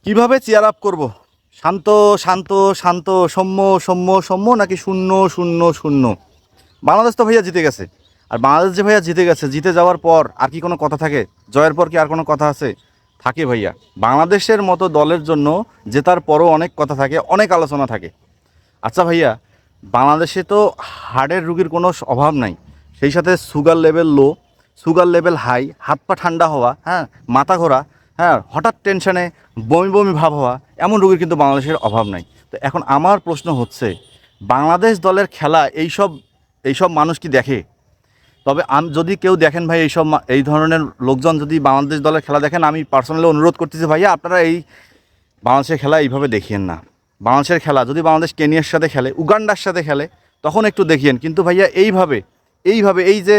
কিভাবে chair up করব? শান্ত শান্ত শান্ত, সৌম্য সৌম্য সৌম্য, নাকি শূন্য শূন্য শূন্য? বাংলাদেশ তো ভাইয়া জিতে গেছে। আর বাংলাদেশ যে ভাইয়া জিতে গেছে, জিতে যাওয়ার পর আর কি কোনো কথা থাকে? জয়ের পর কি আর কোনো কথা আছে? থাকে ভাইয়া। বাংলাদেশের মতো দলের জন্য জেতার পরও অনেক কথা থাকে, অনেক আলোচনা থাকে। আচ্ছা ভাইয়া, বাংলাদেশে তো হার্টের রুগীর কোনো অভাব নাই, সেই সাথে সুগার লেভেল লো, সুগার লেভেল হাই, হাত পা ঠান্ডা হওয়া, হ্যাঁ, মাথা ঘোরা, হ্যাঁ, হঠাৎ টেনশনে বমি বমি ভাব হওয়া, এমন রুগীর কিন্তু বাংলাদেশের অভাব নাই। তো এখন আমার প্রশ্ন হচ্ছে, বাংলাদেশ দলের খেলা এইসব এইসব মানুষ কি দেখে? তবে যদি কেউ দেখেন ভাই, এই ধরনের লোকজন যদি বাংলাদেশ দলের খেলা দেখেন, আমি পার্সোনালি অনুরোধ করতেছি ভাইয়া, আপনারা এই বাংলাদেশের খেলা এইভাবে দেখিয়েন না। বাংলাদেশের খেলা যদি বাংলাদেশ কেনিয়ার সাথে খেলে, উগান্ডার সাথে খেলে, তখন একটু দেখিয়েন। কিন্তু ভাইয়া এইভাবে এইভাবে এই যে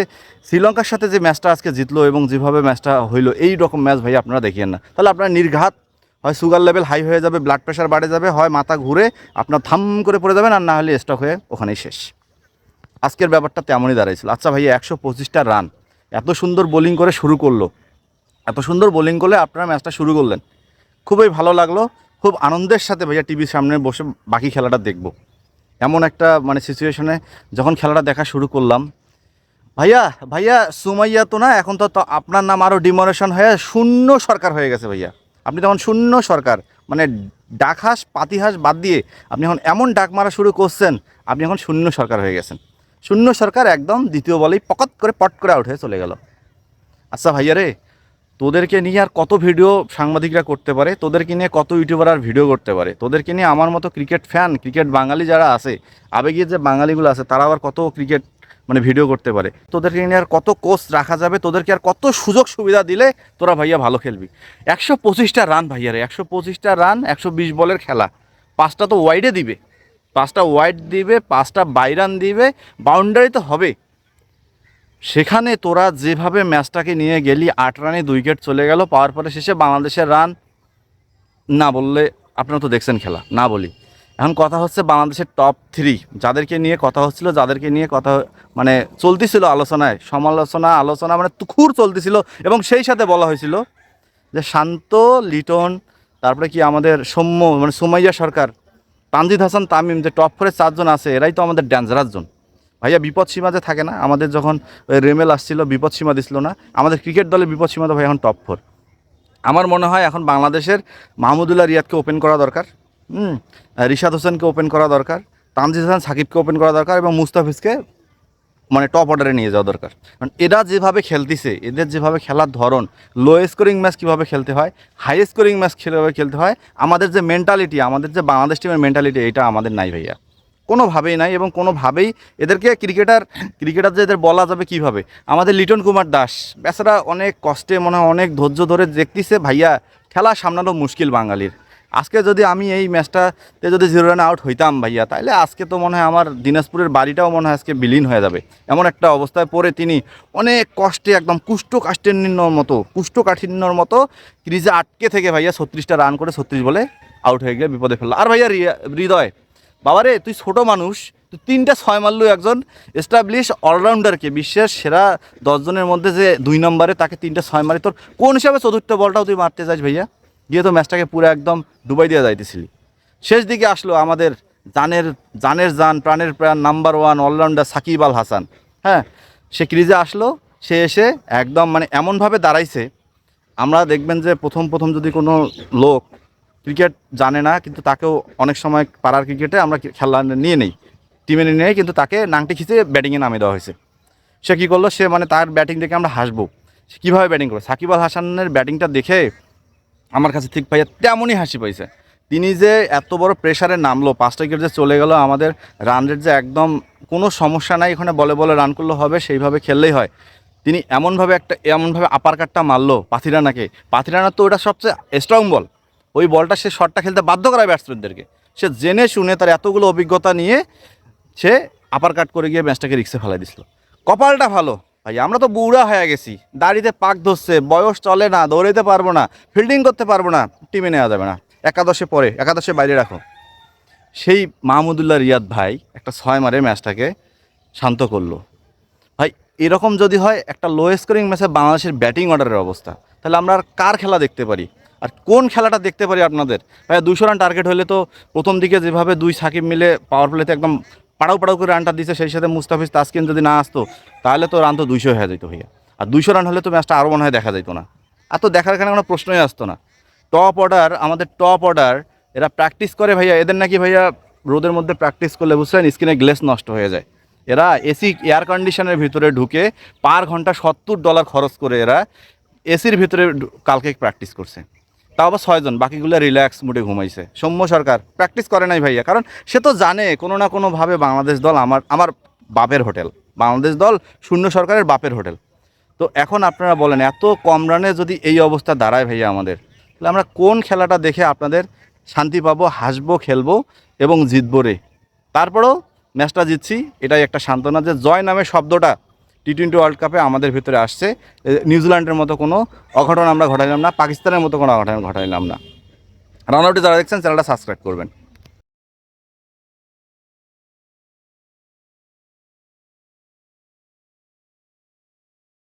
শ্রীলঙ্কার সাথে যে ম্যাচটা আজকে জিতলো এবং যেভাবে ম্যাচটা হইলো, এই রকম ম্যাচ ভাইয়া আপনারা দেখিয়েন না। তাহলে আপনারা নির্ঘাত হয় সুগার লেভেল হাই হয়ে যাবে, ব্লাড প্রেশার বাড়ে যাবে, হয় মাথা ঘুরে আপনার থাম করে পড়ে যাবেন, আর না হলে স্টক হয়ে ওখানেই শেষ। আজকের ব্যাপারটা তেমনই দাঁড়াইছিল। আচ্ছা ভাইয়া, 125টা রান, এত সুন্দর বোলিং করে শুরু করলো, এত সুন্দর বোলিং করলে আপনারা ম্যাচটা শুরু করলেন, খুবই ভালো লাগলো। খুব আনন্দের সাথে ভাইয়া টিভির সামনে বসে বাকি খেলাটা দেখব, এমন একটা মানে সিচুয়েশনে যখন খেলাটা দেখা শুরু করলাম। ভাইয়া ভাইয়া সুমাইয়া তো না, এখন তো আপনার নাম আরও ডিমোনেশন হয়ে শূন্য সরকার হয়ে গেছে ভাইয়া। আপনি তখন শূন্য সরকার, মানে ডাকহাঁস পাতিহাঁস বাদ দিয়ে আপনি এখন এমন ডাক মারা শুরু করছেন, আপনি এখন শূন্য সরকার হয়ে গেছেন। শূন্য সরকার একদম দ্বিতীয় বলেই পকত করে পট করে আউট হয়ে চলে গেল। আচ্ছা ভাইয়া রে, তোদেরকে নিয়ে আর কত ভিডিও সাংবাদিকরা করতে পারে, তোদেরকে নিয়ে কত ইউটিউবার আর ভিডিও করতে পারে, তোদেরকে নিয়ে আমার মতো ক্রিকেট ফ্যান, ক্রিকেট বাঙালি যারা আছে, আবেগী যে বাঙালিগুলো আছে, তারা আবার কত ক্রিকেট মানে ভিডিও করতে পারে। তোদেরকে নিয়ে আর কত কোচ রাখা যাবে, তোদেরকে আর কত সুযোগ সুবিধা দিলে তোরা ভাইয়া ভালো খেলবি। 125টা রান ভাইয়া রে, 125টা রান, 120 বলের খেলা। 5টা তো ওয়াইডে দিবে, 5টা ওয়াইড দিবে, 5টা বাইরান দিবে, বাউন্ডারি তো হবে। সেখানে তোরা যেভাবে ম্যাচটাকে নিয়ে গেলি, 8 রানে 2 উইকেট চলে গেল, পাওয়ার পরে শেষে বাংলাদেশের রান না বললে, আপনারা তো দেখছেন খেলা, না বলি। এখন কথা হচ্ছে বাংলাদেশের টপ 3 যাদেরকে নিয়ে কথা হচ্ছিল, যাদেরকে নিয়ে কথা মানে চলতেছিল আলোচনায়, সমালোচনা আলোচনা মানে তুখুর চলতেছিল, এবং সেই সাথে বলা হয়েছিল যে শান্ত, লিটন, তারপরে কি আমাদের সৌম্য মানে সুমাইয়া সরকার, তানজিদ হাসান তামিম, যে টপ 4-এ 4জন আছে, এরাই তো আমাদের ডেঞ্জারাস জন। ভাইয়া বিপদ সীমা যে থাকে না, আমাদের যখন ওই রেমেল আসছিল বিপদ সীমা দিছিল না, আমাদের ক্রিকেট দলের বিপদ সীমা তো ভাই এখন টপ 4। আমার মনে হয় এখন বাংলাদেশের মাহমুদুল্লাহ রিয়াদকে ওপেন করা দরকার, রিশাদ হোসেনকে ওপেন করা দরকার, তানজিদ হাসান সাকিবকে ওপেন করা দরকার, এবং মুস্তাফিজকে মানে টপ অর্ডারে নিয়ে যাওয়া দরকার। কারণ এরা যেভাবে খেলতেছে, এদের যেভাবে খেলার ধরন, লো স্কোরিং ম্যাচ কীভাবে খেলতে হয়, হাই স্কোরিং ম্যাচ কীভাবে খেলতে হয়, আমাদের যে মেন্টালিটি, আমাদের যে বাংলাদেশ টিমের মেন্টালিটি, এটা আমাদের নাই ভাইয়া, কোনোভাবেই নাই। এবং কোনোভাবেই এদেরকে ক্রিকেটার যে এদের বলা যাবে কীভাবে? আমাদের লিটন কুমার দাস বেচারা অনেক কষ্টে, মনে হয় অনেক ধৈর্য ধরে দেখতেছে ভাইয়া, খেলা সামলানো মুশকিল বাঙালির। আজকে যদি আমি এই ম্যাচটাতে যদি 0 রানে আউট হইতাম ভাইয়া, তাহলে আজকে তো মনে হয় আমার দিনাজপুরের বাড়িটাও মনে হয় আজকে বিলীন হয়ে যাবে। এমন একটা অবস্থায় পড়ে তিনি অনেক কষ্টে, একদম কুষ্ঠকাঠিন্যর মতো ক্রিজে আটকে থেকে ভাইয়া 36টা রান করে 36 বলে আউট হয়ে গিয়ে বিপদে ফেললো। আর ভাইয়া হৃদয়, বাবারে তুই ছোট মানুষ, তুই 3টা 6 মারলো একজন এস্টাবলিশ অলরাউন্ডারকে, বিশ্বের সেরা 10 জনের মধ্যে যে 2 নম্বরে, তাকে 3টা 6 মারি, তোর কোন হিসাবে চতুর্থ বলটাও তুই মারতে যাস ভাইয়া? গিয়ে তো ম্যাচটাকে পুরো একদম ডুবাই দিয়ে যাইতেছিলি। শেষ দিকে আসলো আমাদের জান প্রাণের প্রাণ নাম্বার 1 অলরাউন্ডার সাকিব আল হাসান। হ্যাঁ, সে ক্রিজে আসলো, সে এসে একদম মানে এমনভাবে দাঁড়াইছে, আমরা দেখবেন যে প্রথম যদি কোনো লোক ক্রিকেট জানে না, কিন্তু তাকেও অনেক সময় পাড়ার ক্রিকেটে আমরা খেলা নিয়ে নেই, টিমে নিয়ে নেই, কিন্তু তাকে নাংটি খিচে ব্যাটিংয়ে নামিয়ে দেওয়া হয়েছে। সে কী করলো, সে মানে তার ব্যাটিং দেখে আমরা হাসবো, সে কীভাবে ব্যাটিং করে। সাকিব আল হাসানের ব্যাটিংটা দেখে আমার কাছে ঠিক ভাইয়া তেমনই হাসি পাইছে। তিনি যে এত বড় প্রেশারে নামলো, 5টা উইকেট যে চলে গেল, আমাদের রান রেট যে একদম কোনো সমস্যা নাই, এখানে বলে রান করলে হবে, সেইভাবে খেললেই হয়। তিনি এমনভাবে আপার কাটটা মারলো পাথিরানা তো ওটা সবচেয়ে স্ট্রং বল, ওই বলটা সে শটটা খেলতে বাধ্য করায় ব্যাটসম্যানদেরকে। সে জেনে শুনে তার এতগুলো অভিজ্ঞতা নিয়ে সে আপার কাট করে গিয়ে ম্যাচটাকে রিক্সে ফেলাই দিছিল। কপালটা ভালো ভাই, আমরা তো বুড়া হয়ে গেছি, দাড়িতে পাক ধরছে, বয়স চলে না, দৌড়াইতে পারবো না, ফিল্ডিং করতে পারবো না, টিমে নেওয়া যাবে না, একাদশে বাইরে রাখো। সেই মাহমুদুল্লাহ রিয়াদ ভাই একটা 6 মারে ম্যাচটাকে শান্ত করলো। ভাই এরকম যদি হয় একটা লো স্কোরিং ম্যাচে বাংলাদেশের ব্যাটিং অর্ডারের অবস্থা, তাহলে আমরা আর কার খেলা দেখতে পারি? আর কোন খেলাটা দেখতে পারি আপনাদের ভাইয়া? 200 রান টার্গেট হলে তো প্রথম দিকে যেভাবে দুই সাকিব মিলে পাওয়ার প্লেতে একদম পাড়াও পাড়াও করে রানটা দিছে, সেই সাথে মুস্তাফিজ তাসকিন যদি না আসতো তাহলে তো রান তো 200 হয়ে যেত ভাইয়া। আর 200 রান হলে তো ম্যাচটা আরও মনে হয় দেখা যেত না। আর তো দেখার এখানে কোনো প্রশ্নই আসতো না। টপ অর্ডার, আমাদের টপ অর্ডার এরা প্র্যাকটিস করে ভাইয়া, এদের নাকি ভাইয়া রোদের মধ্যে প্র্যাকটিস করলে বুঝছেন স্কিনের গ্লেস নষ্ট হয়ে যায়। এরা এসি এয়ার কন্ডিশনের ভিতরে ঢুকে পার ঘন্টা $70 খরচ করে এরা এসির ভিতরে কালকে প্র্যাকটিস করছে। তাও আবার 6 জন, বাকিগুলো রিল্যাক্স মুডে ঘুমাইছে। সৌম্য সরকার প্র্যাকটিস করে নাই ভাইয়া, কারণ সে তো জানে কোনো না কোনোভাবে বাংলাদেশ দল আমার আমার বাপের হোটেল, বাংলাদেশ দল শূন্য সরকারের বাপের হোটেল। তো এখন আপনারা বলেন এত কম রানে যদি এই অবস্থা দাঁড়ায় ভাইয়া আমাদের, তাহলে আমরা কোন খেলাটা দেখে আপনাদের শান্তি পাবো, হাসবো, খেলবো এবং জিতবো রে? তারপরেও ম্যাচটা জিতছি, এটাই একটা সান্ত্বনা যে জয় নামের শব্দটা টি-20 ওয়ার্ল্ড কাপে আমাদের ভিতরে আসছে। নিউজিল্যান্ডের মতো কোনো অঘটন আমরা ঘটাইলাম না, পাকিস্তানের মতো কোনো অঘটন ঘটাইলাম না। রান আউটে যারা দেখছেন চ্যানেলটা সাবস্ক্রাইব করবেন।